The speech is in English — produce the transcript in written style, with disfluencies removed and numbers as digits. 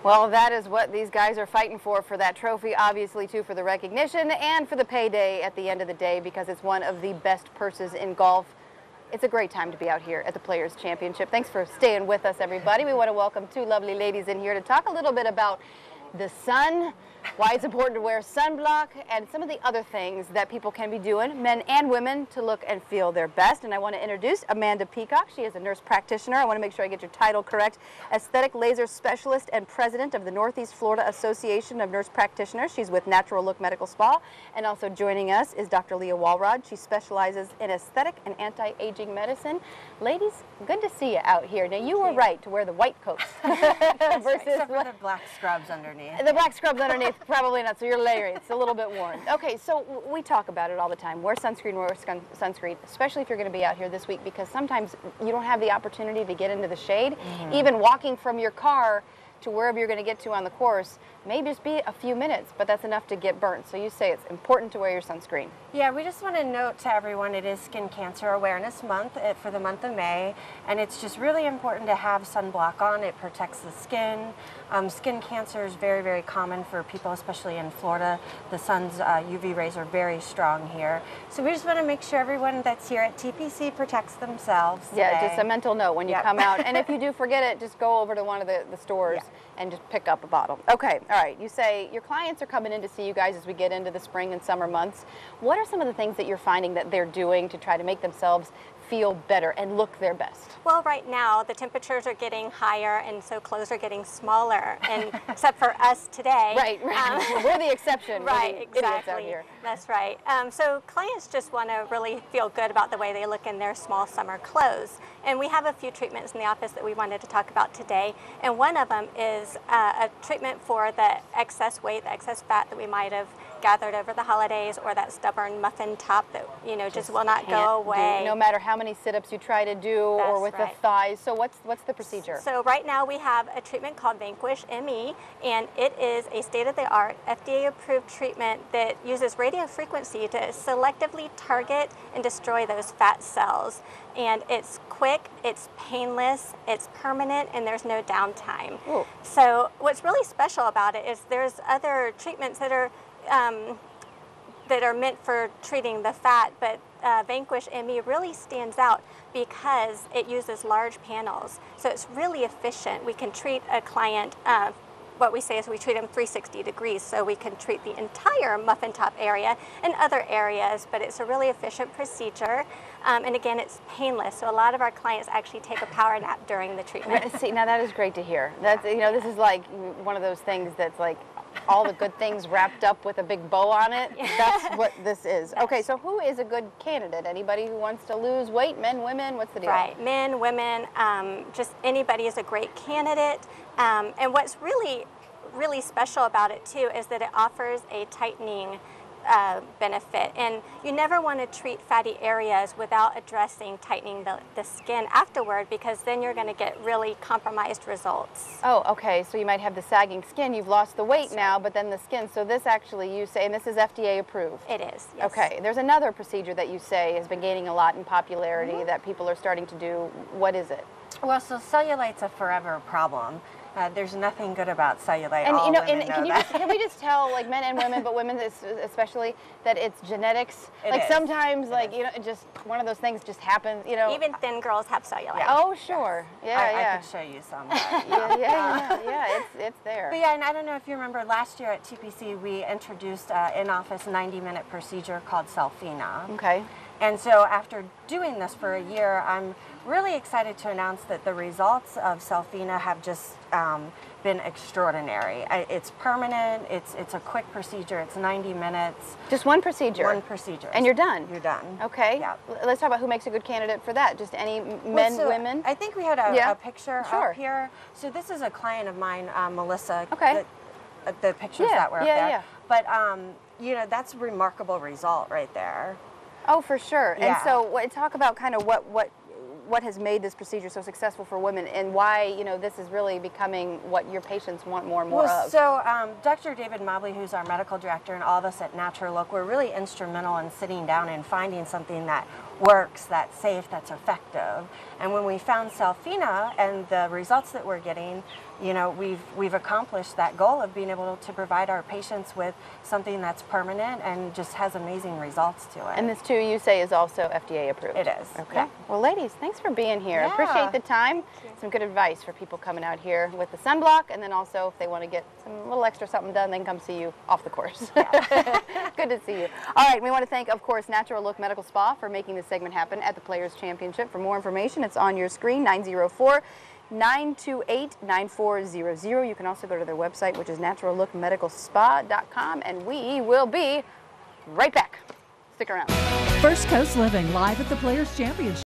Well, that is what these guys are fighting for that trophy, obviously, too, for the recognition and for the payday at the end of the day, because it's one of the best purses in golf. It's a great time to be out here at the Players Championship. Thanks for staying with us, everybody. We want to welcome two lovely ladies in here to talk a little bit about the sun, why it's important to wear sunblock, and some of the other things that people can be doing, men and women, to look and feel their best. And I want to introduce Amanda Peacock. She is a nurse practitioner. I want to make sure I get your title correct. Aesthetic laser specialist and president of the Northeast Florida Association of Nurse Practitioners. She's with Natural Look Medical Spa. And also joining us is Dr. Leah Walrod. She specializes in aesthetic and anti-aging medicine. Ladies, good to see you out here. Now, you were right to wear the white coats versus except for the black scrubs underneath. The black scrubs underneath, probably not, so you're layering. It's a little bit worn. Okay, so we talk about it all the time. Wear sunscreen, especially if you're going to be out here this week, because sometimes you don't have the opportunity to get into the shade. Even walking from your car to wherever you're going to get to on the course may just be a few minutes, but that's enough to get burnt. So you say it's important to wear your sunscreen. Yeah, we just want to note to everyone it is Skin Cancer Awareness Month for the month of May, and it's just really important to have sunblock on. It protects the skin. Skin cancer is very, very common for people, especially in Florida. The sun's UV rays are very strong here. So we just want to make sure everyone that's here at TPC protects themselves today. Yeah, just a mental note when you come out. And if you do forget it, just go over to one of the stores and just pick up a bottle. Okay, all right. You say your clients are coming in to see you guys as we get into the spring and summer months. What are some of the things that you're finding that they're doing to try to make themselves feel better and look their best? Well, right now the temperatures are getting higher, and so clothes are getting smaller. And except for us today, right? We're the exception. Right, we're the idiots exactly. Out here. That's right. So clients just want to really feel good about the way they look in their small summer clothes. And we have a few treatments in the office that we wanted to talk about today. And one of them is a treatment for the excess weight, the excess fat that we might have gathered over the holidays, or that stubborn muffin top that just will not go away. No matter how many sit-ups you try to do, or with the thighs. So what's the procedure? So right now we have a treatment called Vanquish ME, and it is a state-of-the-art FDA-approved treatment that uses radio frequency to selectively target and destroy those fat cells. And it's quick, it's painless, it's permanent, and there's no downtime. Ooh. So what's really special about it is there's other treatments that are meant for treating the fat, but Vanquish ME really stands out because it uses large panels. So it's really efficient. We can treat a client, what we say is we treat them 360 degrees, so we can treat the entire muffin top area and other areas, but it's a really efficient procedure. And again, it's painless, so a lot of our clients actually take a power nap during the treatment. See, now that is great to hear. That's, this is like one of those things that's like all the good things wrapped up with a big bow on it. That's what this is. Okay, so who is a good candidate? Anybody who wants to lose weight? Men, women? What's the deal? Right, men, women, just anybody is a great candidate. And what's really special about it too is that it offers a tightening benefit, and you never want to treat fatty areas without addressing tightening the skin afterward, because then you're going to get really compromised results. Oh, okay, so you might have the sagging skin, you've lost the weight now, but then the skin, so this actually, you say, and this is FDA approved? It is, yes. Okay, there's another procedure that you say has been gaining a lot in popularity that people are starting to do. What is it? Well, so cellulite's a forever problem. There's nothing good about cellulite. And all women know that. Can we just tell, like, men and women, but women especially, that it's genetics? Sometimes, just one of those things just happens, Even thin girls have cellulite. Yeah. Oh, sure. Yes. Yeah, I could show you some. it's there. But yeah, and I don't know if you remember, last year at TPC, we introduced an in-office 90-minute procedure called Selfina. Okay. And so after doing this for a year, I'm really excited to announce that the results of Selfina have just been extraordinary. It's permanent, it's a quick procedure, it's 90 minutes. Just one procedure? One procedure. And you're done? You're done. Okay. Yeah. Let's talk about who makes a good candidate for that. Just any men, women? I think we had a picture Sure. up here. So this is a client of mine, Melissa. Okay. The pictures that were up there. Yeah. But, that's a remarkable result right there. Oh, for sure. Yeah. And so talk about kind of what has made this procedure so successful for women, and why this is really becoming what your patients want more and more of. So Dr. David Mobley, who's our medical director, and all of us at Natural Look, we're really instrumental in sitting down and finding something that works, that's safe, that's effective. And when we found Selfina and the results that we're getting, you know, we've accomplished that goal of being able to provide our patients with something that's permanent and just has amazing results to it. And this too, you say, is also FDA approved. It is. Okay. Yeah. Well, ladies, thanks for being here. Yeah. Appreciate the time. Some good advice for people coming out here with the sunblock, and then also if they want to get some little extra something done, they can come see you off the course. Yeah. Good to see you. All right, we want to thank, of course, Natural Look Medical Spa for making this segment happen at the Players Championship. For more information, it's on your screen, 904-928-9400. You can also go to their website, which is naturallookmedicalspa.com, and we will be right back. Stick around. First Coast Living live at the Players Championship.